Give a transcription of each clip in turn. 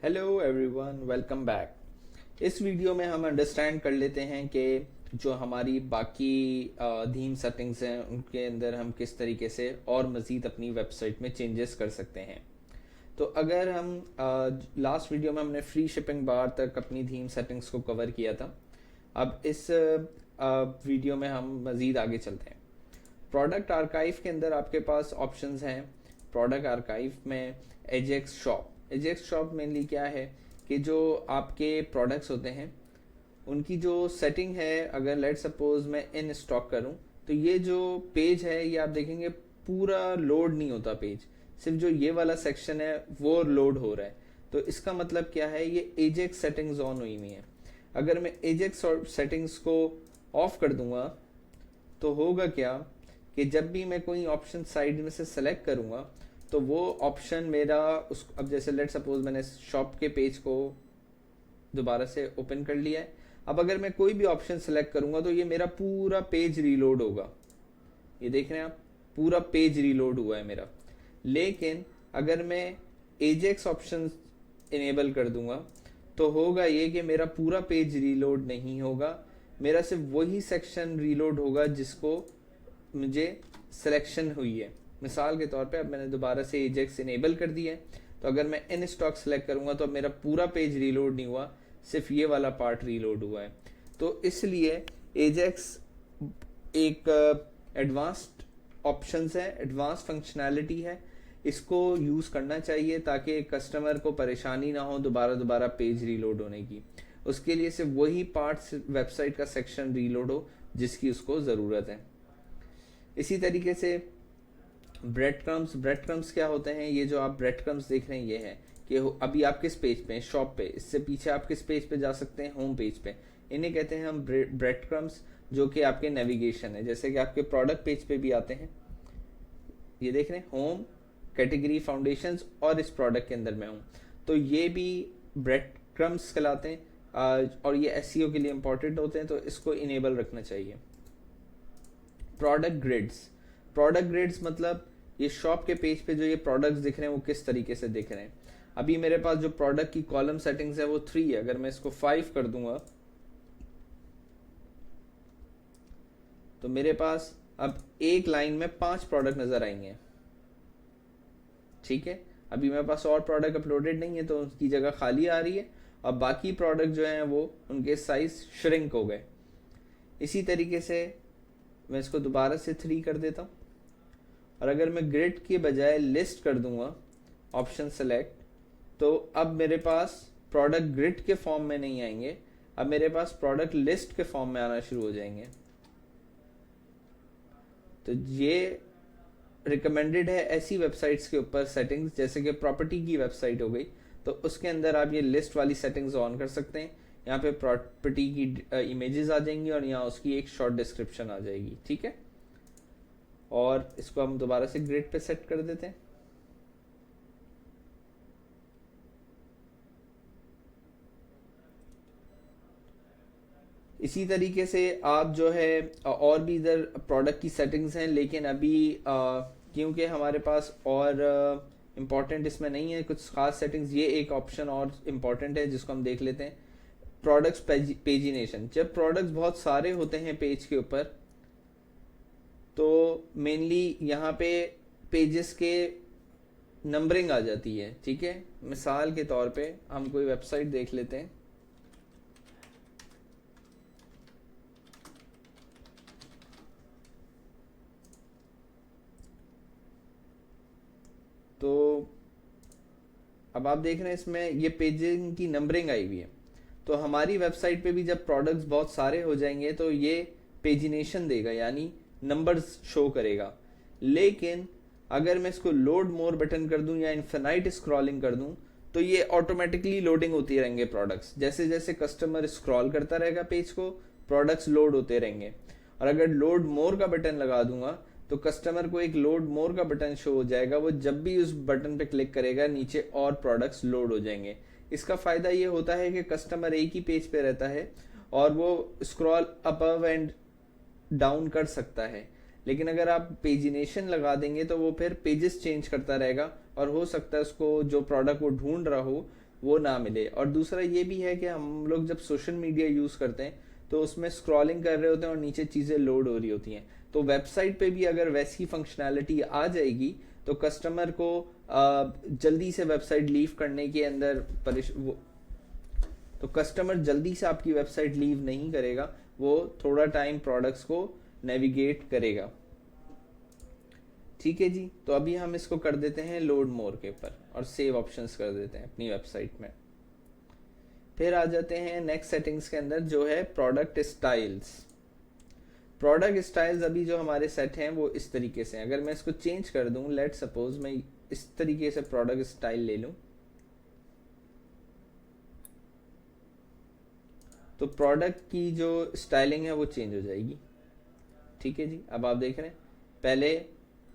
Hello everyone, welcome back. इस video में हम अंडरस्टैंड कर लेते हैं कि जो हमारी बाकी थीम सेटिंग्स हैं उनके अंदर हम किस तरीके से और मज़ीद अपनी वेबसाइट में चेंजेस कर सकते हैं। तो अगर हम लास्ट वीडियो में हमने फ्री शिपिंग बार तक अपनी थीम सेटिंग्स को कवर किया था। अब इस वीडियो में हम मज़ीद आगे चलते हैं। प्रोडक्ट आर्काइव के अंदर आपके पास ऑप्शंस हैं। प्रोडक्ट आर्काइव में एजेक्स शॉप मेनली क्या है कि जो आपके प्रोडक्ट्स होते हैं उनकी जो सेटिंग है, अगर लेट सपोज मैं इन स्टॉक करूं तो ये जो पेज है ये आप देखेंगे पूरा लोड नहीं होता पेज, सिर्फ जो ये वाला सेक्शन है वो लोड हो रहा है। तो इसका मतलब क्या है, ये एजेक्स सेटिंग्स ऑन हुई हुई है। अगर मैं एजेक्स सेटिंग्स को ऑफ कर दूंगा तो होगा क्या कि जब भी मैं कोई ऑप्शन साइड में से सेलेक्ट करूंगा तो वो ऑप्शन मेरा उस अब जैसे लेट सपोज मैंने शॉप के पेज को दोबारा से ओपन कर लिया है। अब अगर मैं कोई भी ऑप्शन सेलेक्ट करूंगा तो ये मेरा पूरा पेज रीलोड होगा। ये देख रहे हैं आप, पूरा पेज रीलोड हुआ है मेरा। लेकिन अगर मैं एजेक्स ऑप्शन इनेबल कर दूंगा तो होगा ये कि मेरा पूरा पेज रीलोड नहीं होगा, मेरा सिर्फ वही सेक्शन रीलोड होगा जिसको मुझे सिलेक्शन हुई है। मिसाल के तौर पे अब मैंने दोबारा से एजेक्स इनेबल कर दिया है, तो अगर मैं इन स्टॉक सेलेक्ट करूंगा तो अब मेरा पूरा पेज रीलोड नहीं हुआ, सिर्फ ये वाला पार्ट रीलोड हुआ है। तो इसलिए एजेक्स एक एडवांस्ड ऑप्शंस है, एडवांस फंक्शनैलिटी है। इसको यूज करना चाहिए ताकि कस्टमर को परेशानी ना हो दोबारा दोबारा पेज रीलोड होने की। उसके लिए सिर्फ वही पार्ट वेबसाइट का सेक्शन रीलोड हो जिसकी उसको ज़रूरत है। इसी तरीके से ब्रेड क्रम्स क्या होते हैं, ये जो आप ब्रेड क्रम्स देख रहे हैं ये है कि अभी आप किस पेज पे हैं, शॉप पे। इससे पीछे आप किस पेज पे जा सकते हैं, होम पेज पे। इन्हें कहते हैं हम ब्रेड क्रम्स, जो कि आपके नेविगेशन है। जैसे कि आपके प्रोडक्ट पेज पे भी आते हैं, ये देख रहे हैं होम, कैटेगरी, फाउंडेशंस और इस प्रोडक्ट के अंदर मैं हूँ, तो ये भी ब्रेड क्रम्स कहलाते हैं। और ये एसईओ के लिए इंपॉर्टेंट होते हैं, तो इसको इनेबल रखना चाहिए। प्रोडक्ट ग्रिड्स मतलब ये शॉप के पेज पे जो ये प्रोडक्ट्स दिख रहे हैं वो किस तरीके से दिख रहे हैं। अभी मेरे पास जो प्रोडक्ट की कॉलम सेटिंग्स है वो 3 है। अगर मैं इसको 5 कर दूंगा तो मेरे पास अब एक लाइन में 5 प्रोडक्ट नजर आएंगे। ठीक है, अभी मेरे पास और प्रोडक्ट अपलोडेड नहीं है तो उसकी जगह खाली आ रही है। अब बाकी प्रोडक्ट जो हैं वो उनके साइज श्रिंक हो गए। इसी तरीके से मैं इसको दोबारा से 3 कर देता हूँ, और अगर मैं ग्रिड के बजाय लिस्ट कर दूंगा ऑप्शन सेलेक्ट, तो अब मेरे पास प्रोडक्ट ग्रिड के फॉर्म में नहीं आएंगे, अब मेरे पास प्रोडक्ट लिस्ट के फॉर्म में आना शुरू हो जाएंगे। तो ये रिकमेंडेड है ऐसी वेबसाइट्स के ऊपर सेटिंग्स, जैसे कि प्रॉपर्टी की वेबसाइट हो गई तो उसके अंदर आप ये लिस्ट वाली सेटिंग्स ऑन कर सकते हैं। यहाँ पे प्रॉपर्टी की इमेजेस आ जाएंगी और यहाँ उसकी एक शॉर्ट डिस्क्रिप्शन आ जाएगी। ठीक है, और इसको हम दोबारा से ग्रिड पे सेट कर देते हैं। इसी तरीके से आप जो है और भी इधर प्रोडक्ट की सेटिंग्स हैं, लेकिन अभी क्योंकि हमारे पास और इम्पोर्टेंट इसमें नहीं है कुछ खास सेटिंग्स, ये एक ऑप्शन और इम्पोर्टेंट है जिसको हम देख लेते हैं। Products pagination. जब प्रोडक्ट्स बहुत सारे होते हैं पेज के ऊपर तो मेनली यहाँ पे पेजेस के नंबरिंग आ जाती है। ठीक है, मिसाल के तौर पे हम कोई वेबसाइट देख लेते हैं। तो अब आप देख रहे हैं इसमें ये पेजिंग की नंबरिंग आई हुई है। तो हमारी वेबसाइट पे भी जब प्रोडक्ट्स बहुत सारे हो जाएंगे तो ये पेजिनेशन देगा, यानी नंबर्स शो करेगा। लेकिन अगर मैं इसको लोड मोर बटन कर दूं या इन्फिनाइट स्क्रॉलिंग कर दूं तो ये ऑटोमेटिकली लोडिंग होती रहेंगे प्रोडक्ट्स। जैसे जैसे कस्टमर स्क्रॉल करता रहेगा पेज को, प्रोडक्ट्स लोड होते रहेंगे। और अगर लोड मोर का बटन लगा दूंगा तो कस्टमर को एक लोड मोर का बटन शो हो जाएगा, वो जब भी उस बटन पे क्लिक करेगा नीचे और प्रोडक्ट्स लोड हो जाएंगे। इसका फायदा ये होता है कि कस्टमर एक ही पेज पे रहता है और वो स्क्रॉल अप एंड डाउन कर सकता है। लेकिन अगर आप पेजिनेशन लगा देंगे तो वो फिर पेजेस चेंज करता रहेगा और हो सकता है उसको जो प्रोडक्ट वो ढूंढ रहा हो वो ना मिले। और दूसरा ये भी है कि हम लोग जब सोशल मीडिया यूज़ करते हैं तो उसमें स्क्रॉलिंग कर रहे होते हैं और नीचे चीज़ें लोड हो रही होती हैं, तो वेबसाइट पे भी अगर वैसी फंक्शनैलिटी आ जाएगी तो कस्टमर को जल्दी से वेबसाइट लीव करने के अंदर तो कस्टमर जल्दी से आपकी वेबसाइट लीव नहीं करेगा, वो थोड़ा टाइम प्रोडक्ट्स को नेविगेट करेगा। ठीक है जी, तो अभी हम इसको कर देते हैं लोड मोर के ऊपर और सेव ऑप्शंस कर देते हैं अपनी वेबसाइट में। फिर आ जाते हैं नेक्स्ट सेटिंग्स के अंदर जो है प्रोडक्ट स्टाइल्स। प्रोडक्ट स्टाइल्स अभी जो हमारे सेट हैं वो इस तरीके से हैं। अगर मैं इसको चेंज कर दूं, लेट सपोज मैं इस तरीके से प्रोडक्ट स्टाइल ले लूं, तो प्रोडक्ट की जो स्टाइलिंग है वो चेंज हो जाएगी। ठीक है जी, अब आप देख रहे हैं पहले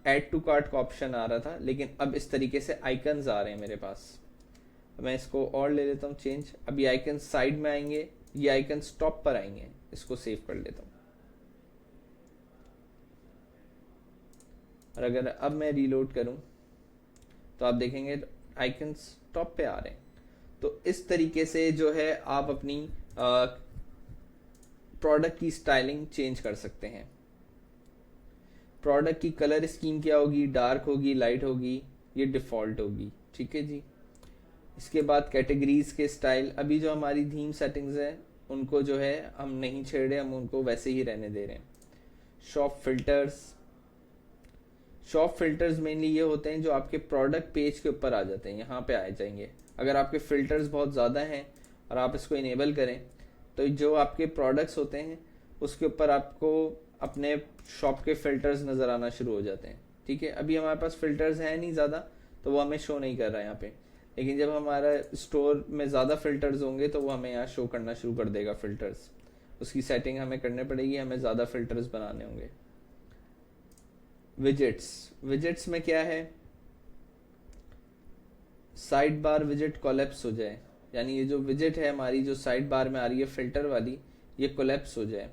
ऐड टू कार्ट का ऑप्शन आ रहा था, लेकिन अब इस तरीके से आइकन्स आ रहे हैं मेरे पास। मैं इसको और ले लेता हूँ चेंज। अभी आइकन साइड में आएंगे, ये आइकन टॉप पर आएंगे। इसको सेव कर लेता हूँ और अगर अब मैं रीलोड करूं तो आप देखेंगे आइकन्स टॉप पे आ रहे हैं। तो इस तरीके से जो है आप अपनी प्रोडक्ट की स्टाइलिंग चेंज कर सकते हैं। प्रोडक्ट की कलर स्कीम क्या होगी, डार्क होगी, लाइट होगी, ये डिफॉल्ट होगी। ठीक है जी, इसके बाद कैटेगरीज के स्टाइल, अभी जो हमारी थीम सेटिंग्स है उनको जो है हम नहीं छेड़ रहे, हम उनको वैसे ही रहने दे रहे हैं। Shop filters, shop filters mainly ये होते हैं जो आपके प्रोडक्ट पेज के ऊपर आ जाते हैं, यहाँ पे आ जाएंगे। अगर आपके फिल्टर्स बहुत ज़्यादा हैं और आप इसको इनेबल करें तो जो आपके प्रोडक्ट्स होते हैं उसके ऊपर आपको अपने शॉप के फिल्टर्स नज़र आना शुरू हो जाते हैं। ठीक है, अभी हमारे पास फिल्टर्स हैं नहीं ज़्यादा तो वो हमें शो नहीं कर रहा है यहाँ पे, लेकिन जब हमारा स्टोर में ज़्यादा फिल्टर्स होंगे तो वो हमें यहाँ शो करना शुरू कर देगा फिल्टर्स। उसकी सेटिंग हमें करनी पड़ेगी, हमें ज़्यादा फिल्टर्स बनाने होंगे। विजेट्स, विजेट्स में क्या है, साइड बार विजेट कोलैप्स हो जाए, यानी ये जो विजेट है हमारी जो साइड बार में आ रही है फिल्टर वाली, ये कोलैप्स हो जाए।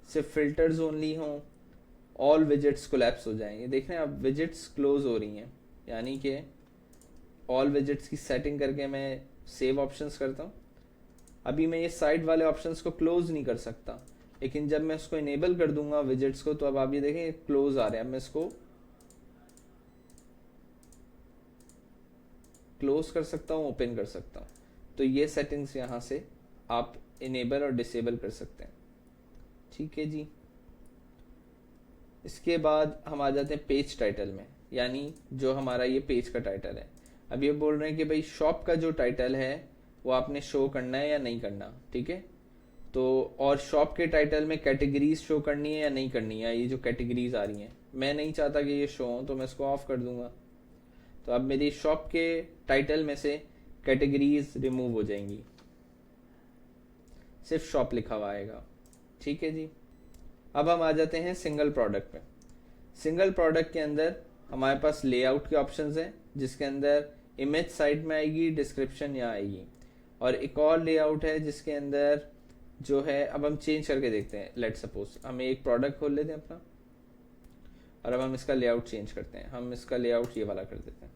सिर्फ फिल्टर्स ओनली हों, ऑल विजेट्स कोलैप्स हो जाएं। ये देख रहे हैं आप, विजेट्स क्लोज हो रही हैं, यानी कि ऑल विजेट्स की सेटिंग करके मैं सेव ऑप्शंस करता हूँ। अभी मैं ये साइड वाले ऑप्शंस को क्लोज नहीं कर सकता, लेकिन जब मैं उसको इनेबल कर दूंगा विजेट्स को तो अब आप ये देखें क्लोज आ रहे हैं। अब मैं इसको क्लोज कर सकता हूँ, ओपन कर सकता हूँ। तो ये सेटिंग्स यहाँ से आप इनेबल और डिसेबल कर सकते हैं। ठीक है जी, इसके बाद हम आ जाते हैं पेज टाइटल में, यानी जो हमारा ये पेज का टाइटल है। अब ये बोल रहे हैं कि भाई शॉप का जो टाइटल है वो आपने शो करना है या नहीं करना। ठीक है, तो और शॉप के टाइटल में कैटेगरीज शो करनी है या नहीं करनी है, ये जो कैटेगरीज आ रही हैं मैं नहीं चाहता कि ये शो हो, तो मैं इसको ऑफ कर दूंगा। तो अब मेरी शॉप के टाइटल में से कैटेगरीज रिमूव हो जाएंगी, सिर्फ शॉप लिखा हुआ आएगा। ठीक है जी, अब हम आ जाते हैं सिंगल प्रोडक्ट में। सिंगल प्रोडक्ट के अंदर हमारे पास लेआउट के ऑप्शंस हैं, जिसके अंदर इमेज साइड में आएगी, डिस्क्रिप्शन यहाँ आएगी, और एक और लेआउट है जिसके अंदर जो है, अब हम चेंज करके देखते हैं। लेट सपोज हम एक प्रोडक्ट खोल लेते हैं अपना और अब हम इसका लेआउट चेंज करते हैं। हम इसका लेआउट ये वाला कर देते हैं।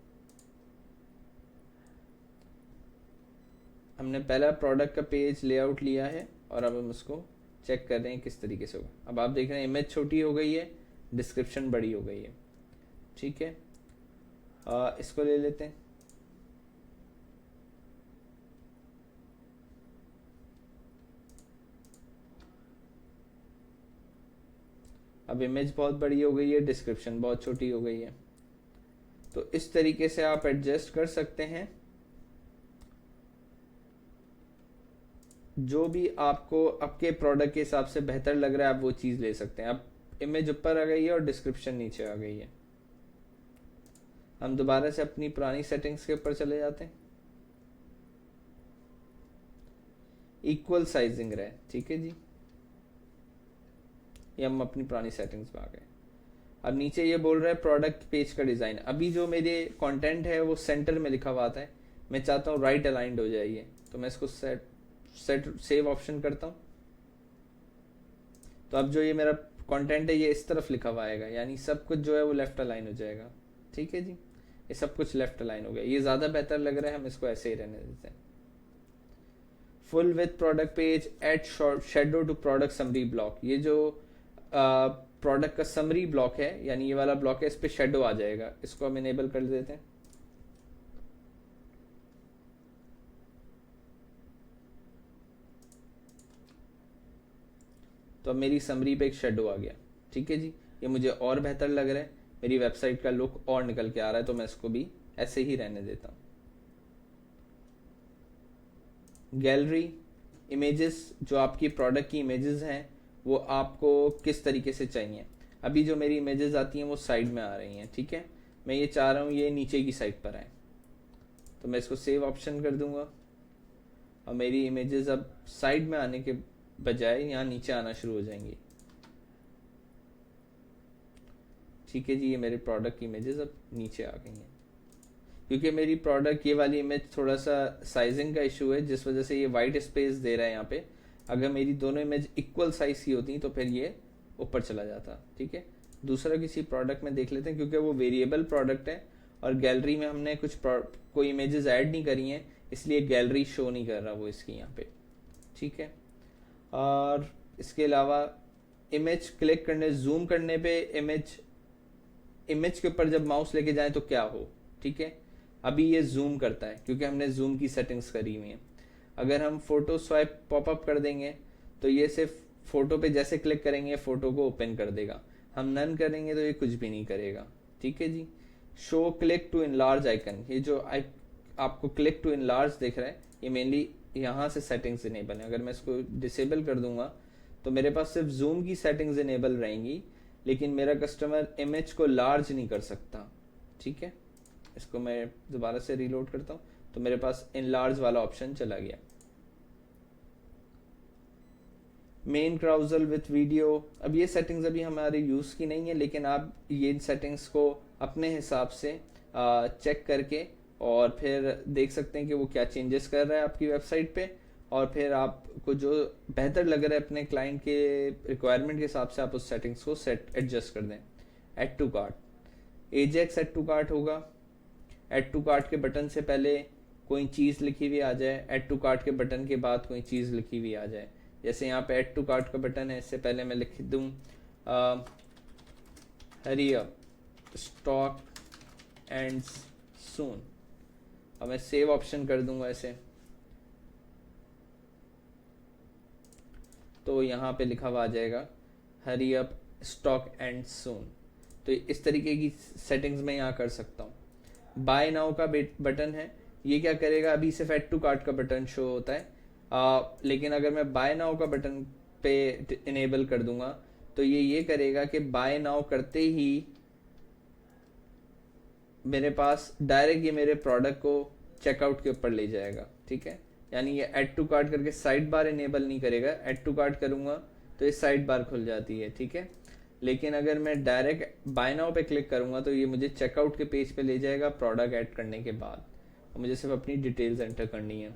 हमने पहला प्रोडक्ट का पेज लेआउट लिया है और अब हम इसको चेक कर रहे हैं किस तरीके से होगा। अब आप देख रहे हैं इमेज छोटी हो गई है, डिस्क्रिप्शन बड़ी हो गई है। ठीक है, इसको ले लेते हैं। अब इमेज बहुत बड़ी हो गई है, डिस्क्रिप्शन बहुत छोटी हो गई है। तो इस तरीके से आप एडजस्ट कर सकते हैं, जो भी आपको आपके प्रोडक्ट के हिसाब से बेहतर लग रहा है आप वो चीज़ ले सकते हैं। अब इमेज ऊपर आ गई है और डिस्क्रिप्शन नीचे आ गई है। हम दोबारा से अपनी पुरानी सेटिंग्स के ऊपर चले जाते हैं। इक्वल साइजिंग रहे, ठीक है जी, ये हम अपनी पुरानी सेटिंग्स में आ गए। अब नीचे ये बोल रहा है प्रोडक्ट पेज का डिज़ाइन। अभी जो मेरे कंटेंट है वो सेंटर में लिखा हुआ आता है, मैं चाहता हूँ राइट अलाइंड हो जाइए, तो मैं इसको सेव ऑप्शन करता हूँ। तो अब जो ये मेरा कंटेंट है ये इस तरफ लिखा हुआ आएगा, यानी सब कुछ जो है वो लेफ्ट अलाइन हो जाएगा। ठीक है जी, ये सब कुछ लेफ्ट अलाइन हो गया, ये ज़्यादा बेहतर लग रहा है, हम इसको ऐसे ही रहने देते हैं। Full with product page, add shadow to product summary block. ये जो प्रोडक्ट का समरी ब्लॉक है, यानी ये वाला ब्लॉक है, इस पे शेडो आ जाएगा। इसको हम इनेबल कर देते हैं। तो अब मेरी समरी पे एक शेडो आ गया। ठीक है जी, ये मुझे और बेहतर लग रहा है, मेरी वेबसाइट का लुक और निकल के आ रहा है, तो मैं इसको भी ऐसे ही रहने देता हूँ। गैलरी इमेजेस, जो आपकी प्रोडक्ट की इमेजेस हैं वो आपको किस तरीके से चाहिए। अभी जो मेरी इमेजेस आती हैं वो साइड में आ रही हैं। ठीक है, मैं ये चाह रहा हूँ ये नीचे की साइड पर आए, तो मैं इसको सेव ऑप्शन कर दूंगा और मेरी इमेजेस अब साइड में आने के बजाय यहाँ नीचे आना शुरू हो जाएंगी। ठीक है जी, ये मेरे प्रोडक्ट की इमेजेस अब नीचे आ गई हैं, क्योंकि मेरी प्रोडक्ट ये वाली इमेज थोड़ा सा साइजिंग का इशू है, जिस वजह से ये वाइट स्पेस दे रहा है यहाँ पे। अगर मेरी दोनों इमेज इक्वल साइज की होती तो फिर ये ऊपर चला जाता। ठीक है, दूसरा किसी प्रोडक्ट में देख लेते हैं, क्योंकि वो वेरिएबल प्रोडक्ट है और गैलरी में हमने कोई इमेजेस ऐड नहीं करी हैं, इसलिए गैलरी शो नहीं कर रहा वो इसकी यहाँ पे। ठीक है, और इसके अलावा इमेज क्लिक करने, जूम करने पे इमेज के ऊपर जब माउस लेके जाए तो क्या हो। ठीक है, अभी ये जूम करता है क्योंकि हमने जूम की सेटिंग्स करी हुई हैं। अगर हम फोटो स्वाइप पॉपअप कर देंगे तो ये सिर्फ फोटो पे जैसे क्लिक करेंगे फोटो को ओपन कर देगा, हम नन करेंगे तो ये कुछ भी नहीं करेगा। ठीक है जी, show click to enlarge icon, ये जो आपको क्लिक टू इनलार्ज दिख रहा है ये मेनली यहाँ से सेटिंग्स इनेबल है। अगर मैं इसको डिसेबल कर दूंगा तो मेरे पास सिर्फ जूम की सेटिंग्स इनेबल रहेंगी, लेकिन मेरा कस्टमर इमेज को लार्ज नहीं कर सकता। ठीक है, इसको मैं दोबारा से रीलोड करता हूँ तो मेरे पास इनलार्ज वाला ऑप्शन चला गया। मेन क्राउजल विथ वीडियो, अब ये सेटिंग्स अभी हमारे यूज की नहीं है, लेकिन आप ये सेटिंग्स को अपने हिसाब से चेक करके और फिर देख सकते हैं कि वो क्या चेंजेस कर रहा है आपकी वेबसाइट पे, और फिर आपको जो बेहतर लग रहा है अपने क्लाइंट के रिक्वायरमेंट के हिसाब से आप उस सेटिंग्स को एडजस्ट कर दें। Add to cart, Ajax add to cart होगा। एड टू कार्ट के बटन से पहले कोई चीज़ लिखी हुई आ जाए, एड टू कार्ट के बटन के बाद कोई चीज़ लिखी हुई आ जाए। जैसे यहाँ पे एड टू कार्ट का बटन है, इससे पहले मैं लिख दूँ हरी अप स्टॉक एंड्स सून, और मैं सेव ऑप्शन कर दूंगा ऐसे, तो यहाँ पे लिखा हुआ आ जाएगा hurry up stock and soon. तो इस तरीके की सेटिंग्स मैं यहाँ कर सकता हूँ। बाय नाउ का बटन है, ये क्या करेगा, अभी सिर्फ एड टू कार्ट का बटन शो होता है, लेकिन अगर मैं बाय नाउ का बटन पे इनेबल कर दूंगा तो ये करेगा कि बाय नाउ करते ही मेरे पास डायरेक्ट ये मेरे प्रोडक्ट को चेकआउट के ऊपर ले जाएगा। ठीक है, यानी ये ऐड टू कार्ट करके साइड बार इनेबल नहीं करेगा, ऐड टू कार्ट करूंगा तो ये साइड बार खुल जाती है। ठीक है, लेकिन अगर मैं डायरेक्ट बाय नाउ पे क्लिक करूंगा तो ये मुझे चेकआउट के पेज पे ले जाएगा प्रोडक्ट ऐड करने के बाद, और मुझे सिर्फ अपनी डिटेल्स एंटर करनी है।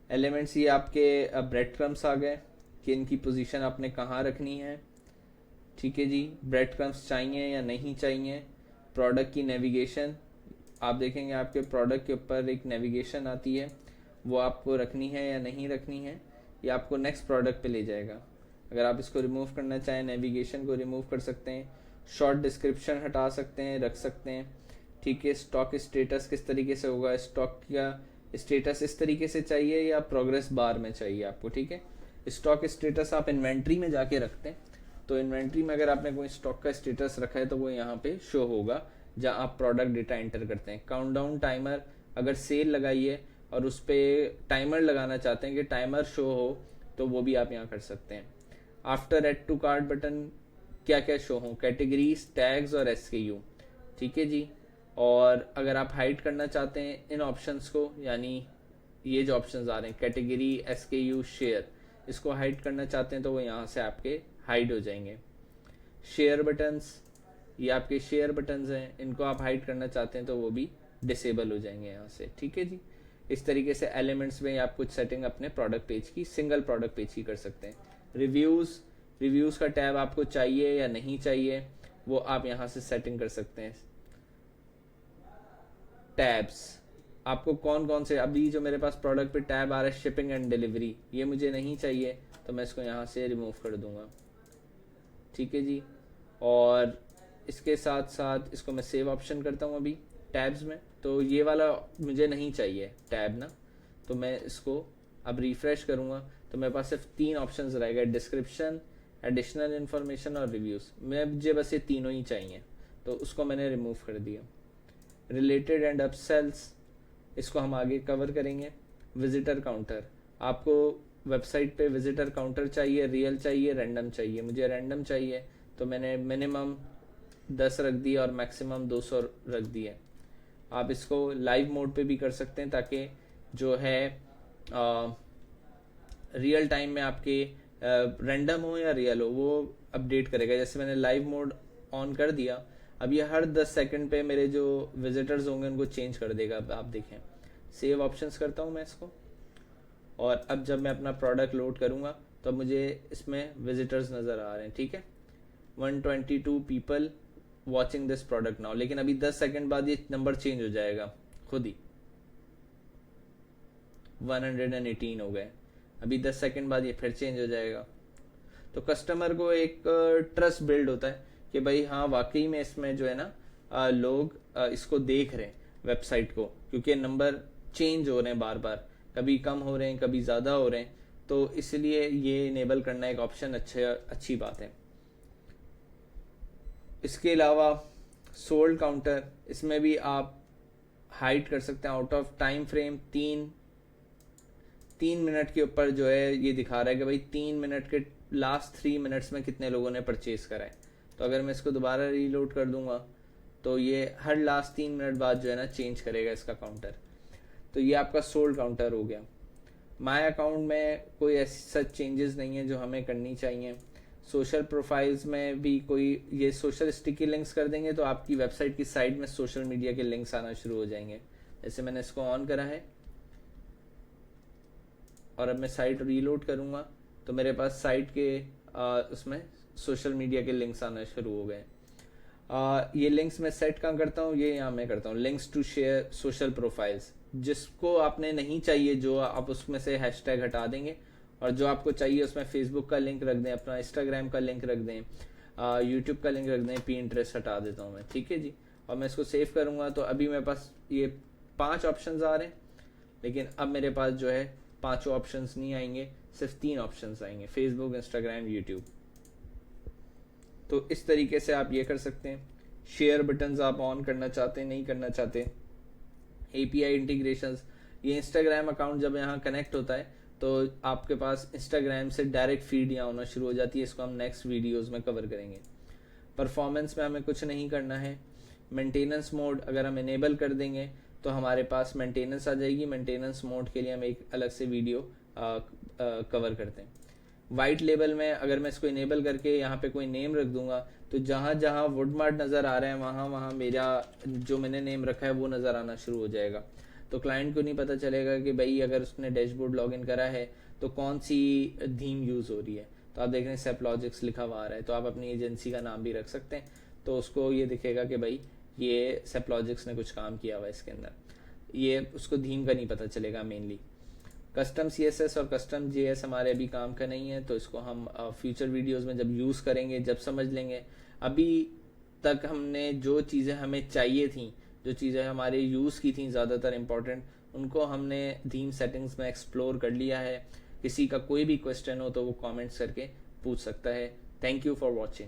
एलिमेंट्स ये आपके ब्रेड क्रम्स आ गए कि इनकी पोजीशन आपने कहाँ रखनी है। ठीक है जी, ब्रेड क्रम्स चाहिए या नहीं चाहिए। प्रोडक्ट की नेविगेशन, आप देखेंगे आपके प्रोडक्ट के ऊपर एक नेविगेशन आती है, वो आपको रखनी है या नहीं रखनी है, ये आपको नेक्स्ट प्रोडक्ट पे ले जाएगा। अगर आप इसको रिमूव करना चाहें, नेविगेशन को रिमूव कर सकते हैं, शॉर्ट डिस्क्रिप्शन हटा सकते हैं, रख सकते हैं। ठीक है, स्टॉक स्टेटस किस तरीके से होगा, स्टॉक का स्टेटस इस तरीके से चाहिए या प्रोग्रेस बार में चाहिए आपको। ठीक है, स्टॉक स्टेटस आप इन्वेंट्री में जाके रखते हैं, तो इन्वेंट्री में अगर आपने कोई स्टॉक का स्टेटस रखा है तो वो यहाँ पे शो होगा जहाँ आप प्रोडक्ट डेटा एंटर करते हैं। काउंटडाउन टाइमर, अगर सेल लगाई है और उस पर टाइमर लगाना चाहते हैं कि टाइमर शो हो, तो वो भी आप यहाँ कर सकते हैं। After add to cart button क्या क्या शो हो, कैटेगरीज, टैग्स और SKU। ठीक है जी, और अगर आप हाइड करना चाहते हैं इन ऑप्शंस को, यानी ये जो ऑप्शंस आ रहे हैं कैटेगरी, SKU, शेयर, इसको हाइड करना चाहते हैं तो वो यहाँ से आपके हाइड हो जाएंगे। शेयर बटन्स, ये आपके शेयर बटन्स हैं, इनको आप हाइड करना चाहते हैं तो वो भी डिसेबल हो जाएंगे यहाँ से। ठीक है जी, इस तरीके से एलिमेंट्स में आप कुछ सेटिंग अपने प्रोडक्ट पेज की, सिंगल प्रोडक्ट पेज की कर सकते हैं। रिव्यूज़ का टैब आपको चाहिए या नहीं चाहिए, वो आप यहाँ से सेटिंग कर सकते हैं। टैब्स, आपको कौन कौन से, अभी जो मेरे पास प्रोडक्ट पे टैब आ रहा है शिपिंग एंड डिलीवरी, ये मुझे नहीं चाहिए, तो मैं इसको यहाँ से रिमूव कर दूंगा। ठीक है जी। और इसके साथ साथ इसको मैं सेव ऑप्शन करता हूँ अभी टैब्स में, तो ये वाला मुझे नहीं चाहिए टैब ना, तो मैं इसको अब रिफ्रेश करूँगा तो मेरे पास सिर्फ 3 ऑप्शंस रहेगा, डिस्क्रिप्शन, एडिशनल इन्फॉर्मेशन और रिव्यूज़। मुझे बस ये तीनों ही चाहिए, तो उसको मैंने रिमूव कर दिया। रिलेटेड एंड अपसेल्स, इसको हम आगे कवर करेंगे। विजिटर काउंटर, आपको वेबसाइट पे विजिटर काउंटर चाहिए, रियल चाहिए, रैंडम चाहिए। मुझे रैंडम चाहिए, तो मैंने मिनिमम 10 रख दिया और मैक्सिमम 200 रख दिया। आप इसको लाइव मोड पे भी कर सकते हैं, ताकि जो है रियल टाइम में आपके रैंडम हो या रियल हो वो अपडेट करेगा। जैसे मैंने लाइव मोड ऑन कर दिया, अब ये हर 10 सेकंड पे मेरे जो विजिटर्स होंगे उनको चेंज कर देगा। आप देखें, सेव ऑप्शंस करता हूँ मैं इसको, और अब जब मैं अपना प्रोडक्ट लोड करूँगा तो अब मुझे इसमें विजिटर्स नज़र आ रहे हैं। ठीक है, 122 people watching this product now, लेकिन अभी 10 सेकंड बाद ये नंबर चेंज हो जाएगा खुद ही, 118 हो गए। अभी 10 सेकंड बाद ये फिर चेंज हो जाएगा। तो कस्टमर को एक ट्रस्ट बिल्ड होता है कि भाई हाँ वाकई में इसमें जो है ना लोग इसको देख रहे हैं वेबसाइट को, क्योंकि नंबर चेंज हो रहे हैं बार बार, कभी कम हो रहे हैं कभी ज़्यादा हो रहे हैं, तो इसलिए ये इनेबल करना एक ऑप्शन अच्छी बात है। इसके अलावा सोल्ड काउंटर, इसमें भी आप हाइड कर सकते हैं out of time frame. 3 minute के ऊपर जो है ये दिखा रहा है कि भाई 3 मिनट के लास्ट 3 मिनट्स में कितने लोगों ने परचेज करा है। तो अगर मैं इसको दोबारा रीलोड कर दूंगा तो ये हर लास्ट 3 मिनट बाद जो है ना चेंज करेगा इसका काउंटर। तो ये आपका सोल्ड काउंटर हो गया। माय अकाउंट में कोई ऐसी सच चेंजेस नहीं है जो हमें करनी चाहिए। सोशल प्रोफाइल्स में भी कोई ये सोशल स्टिकी लिंक्स कर देंगे तो आपकी वेबसाइट की साइड में सोशल मीडिया के लिंक्स आना शुरू हो जाएंगे। जैसे मैंने इसको ऑन करा है और अब मैं साइट रीलोड करूंगा तो मेरे पास साइट के उसमें सोशल मीडिया के लिंक्स आना शुरू हो गए। ये लिंक्स मैं सेट कहाँ करता हूँ, ये यहाँ मैं करता हूँ links to share social profiles. जिसको आपने नहीं चाहिए जो आप उसमें से हैशटैग हटा देंगे, और जो आपको चाहिए उसमें फेसबुक का लिंक रख दें, अपना इंस्टाग्राम का लिंक रख दें, यूट्यूब का लिंक रख दें, पिंटरेस्ट हटा देता हूँ मैं। ठीक है जी, और मैं इसको सेव करूँगा तो अभी मेरे पास ये 5 ऑप्शंस आ रहे हैं, लेकिन अब मेरे पास जो है 5 ऑप्शंस नहीं आएंगे, सिर्फ 3 ऑप्शंस आएंगे, फेसबुक, इंस्टाग्राम, यूट्यूब। तो इस तरीके से आप ये कर सकते हैं। शेयर बटन्स आप ऑन करना चाहते हैं, नहीं करना चाहते। एपीआई इंटीग्रेशंस, ये इंस्टाग्राम अकाउंट जब यहाँ कनेक्ट होता है तो आपके पास इंस्टाग्राम से डायरेक्ट फीड यहाँ होना शुरू हो जाती है। इसको हम नेक्स्ट वीडियोस में कवर करेंगे। परफॉर्मेंस में हमें कुछ नहीं करना है। मेंटेनेंस मोड अगर हम इनेबल कर देंगे तो हमारे पास मेंटेनेंस आ जाएगी। मेंटेनेंस मोड के लिए हम एक अलग से वीडियो कवर करते हैं। वाइट लेबल में अगर मैं इसको इनेबल करके यहाँ पे कोई नेम रख दूंगा तो जहां जहां वुडमार्ट नज़र आ रहा है वहां वहां मेरा जो मैंने नेम रखा है वो नज़र आना शुरू हो जाएगा। तो क्लाइंट को नहीं पता चलेगा कि भाई अगर उसने डैशबोर्ड लॉगिन करा है तो कौन सी थीम यूज़ हो रही है। तो आप देख रहे हैं सेपलॉजिक्स लिखा हुआ आ रहा है, तो आप अपनी एजेंसी का नाम भी रख सकते हैं, तो उसको ये दिखेगा कि भाई ये सेपलॉजिक्स ने कुछ काम किया हुआ है इसके अंदर। ये उसको थीम का नहीं पता चलेगा मेनली। कस्टम CSS और कस्टम JS हमारे अभी काम का नहीं है, तो इसको हम फ्यूचर वीडियोस में जब यूज़ करेंगे जब समझ लेंगे। अभी तक हमने जो चीज़ें हमें चाहिए थी, जो चीज़ें हमारे यूज़ की थी ज़्यादातर इम्पोर्टेंट, उनको हमने थीम सेटिंग्स में एक्सप्लोर कर लिया है। किसी का कोई भी क्वेश्चन हो तो वो कमेंट्स करके पूछ सकता है। Thank you for watching.